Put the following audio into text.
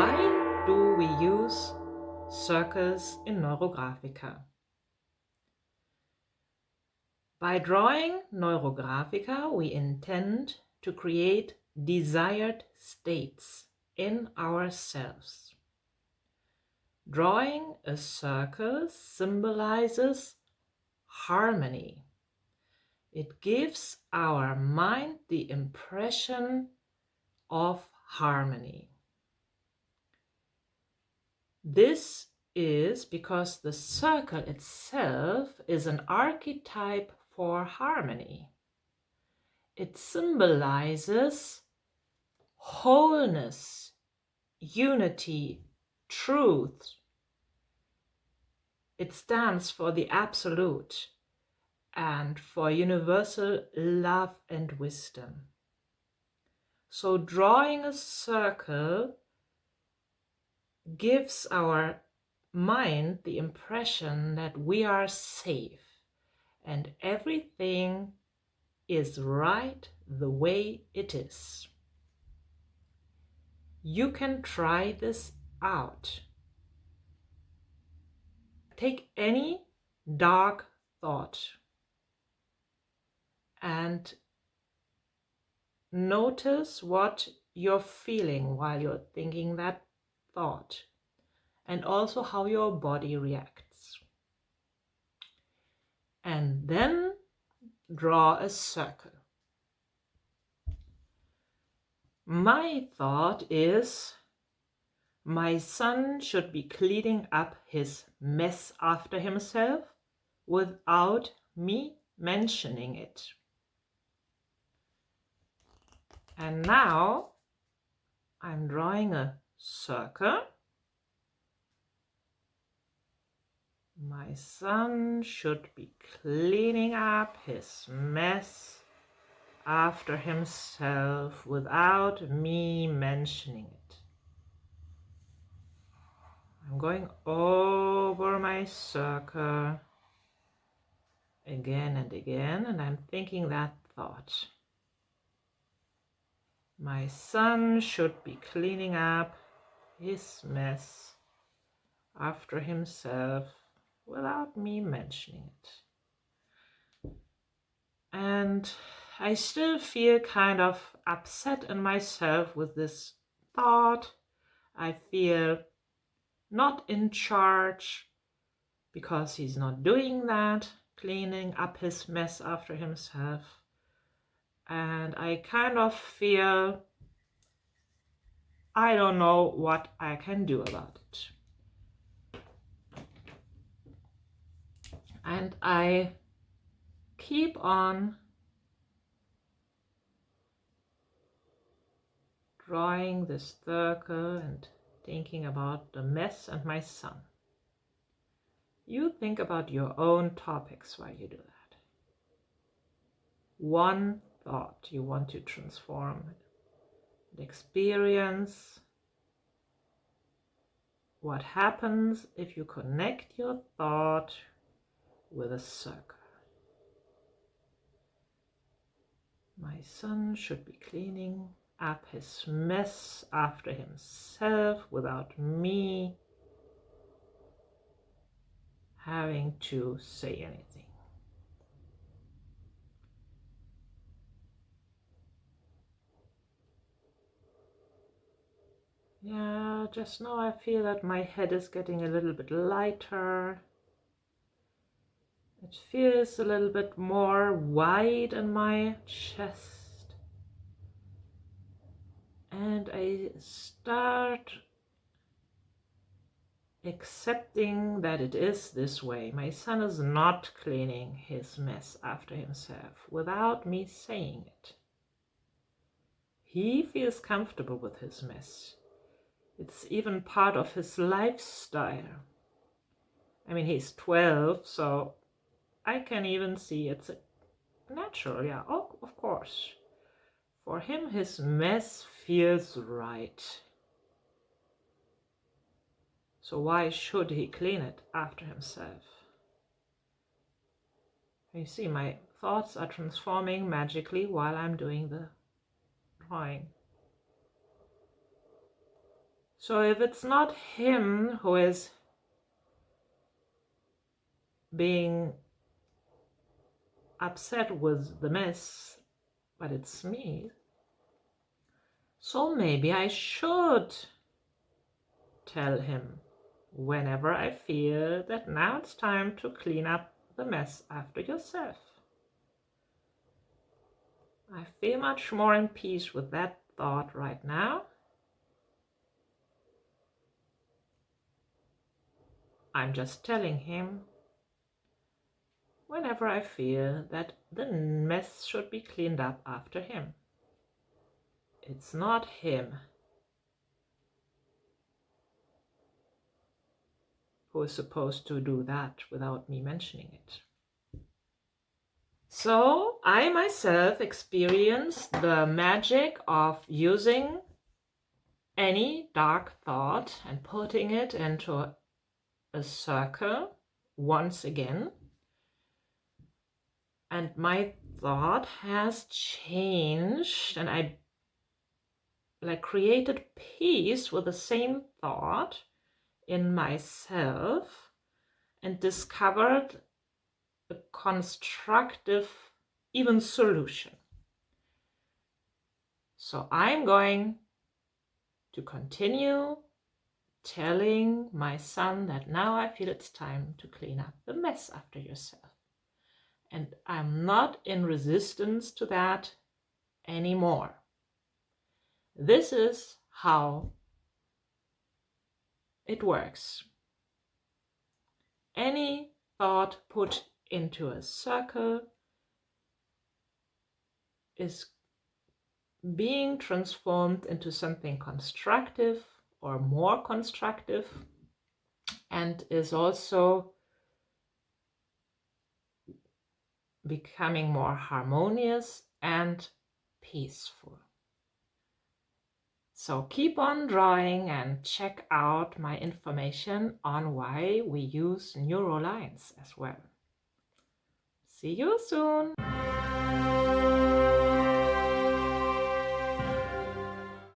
Why do we use circles in Neurografica? By drawing Neurografica, we intend to create desired states in ourselves. Drawing a circle symbolizes harmony. It gives our mind the impression of harmony. This is because the circle itself is an archetype for harmony. It symbolizes wholeness, unity, truth. It stands for the absolute and for universal love and wisdom. So drawing a circle gives our mind the impression that we are safe and everything is right the way it is. You can try this out. Take any dark thought and notice what you're feeling while you're thinking that thought, and also how your body reacts. And then draw a circle. My thought is, my son should be cleaning up his mess after himself without me mentioning it. And now I'm drawing a circle. My son should be cleaning up his mess after himself without me mentioning it. I'm going over my circle again and again, and I'm thinking that thought. My son should be cleaning up his mess after himself without me mentioning it. And I still feel kind of upset in myself with this thought. I feel not in charge because he's not doing that, cleaning up his mess after himself. And I kind of feel I don't know what I can do about it. And I keep on drawing this circle and thinking about the mess and my son. You think about your own topics while you do that. One thought you want to transform, the experience. What happens if you connect your thought with a circle? My son should be cleaning up his mess after himself without me having to say anything. Yeah, just now I feel that my head is getting a little bit lighter. It feels a little bit more wide in my chest. And I start accepting that it is this way. My son is not cleaning his mess after himself without me saying it. He feels comfortable with his mess. It's even part of his lifestyle. I mean, he's 12, so I can even see it's natural, yeah, oh, of course. For him, his mess feels right. So why should he clean it after himself? You see, my thoughts are transforming magically while I'm doing the drawing. So if it's not him who is being upset with the mess, but it's me, so maybe I should tell him whenever I feel that now it's time to clean up the mess after yourself. I feel much more in peace with that thought right now. I'm just telling him whenever I feel that the mess should be cleaned up after him. It's not him who is supposed to do that without me mentioning it. So I myself experienced the magic of using any dark thought and putting it into a circle once again. And my thought has changed, and I created peace with the same thought in myself and discovered a constructive even solution. So I'm going to continue telling my son that now I feel it's time to clean up the mess after yourself. And I'm not in resistance to that anymore. This is how it works. Any thought put into a circle is being transformed into something constructive or more constructive, and is also becoming more harmonious and peaceful. So keep on drawing and check out my information on why we use neurolines as well. See you soon!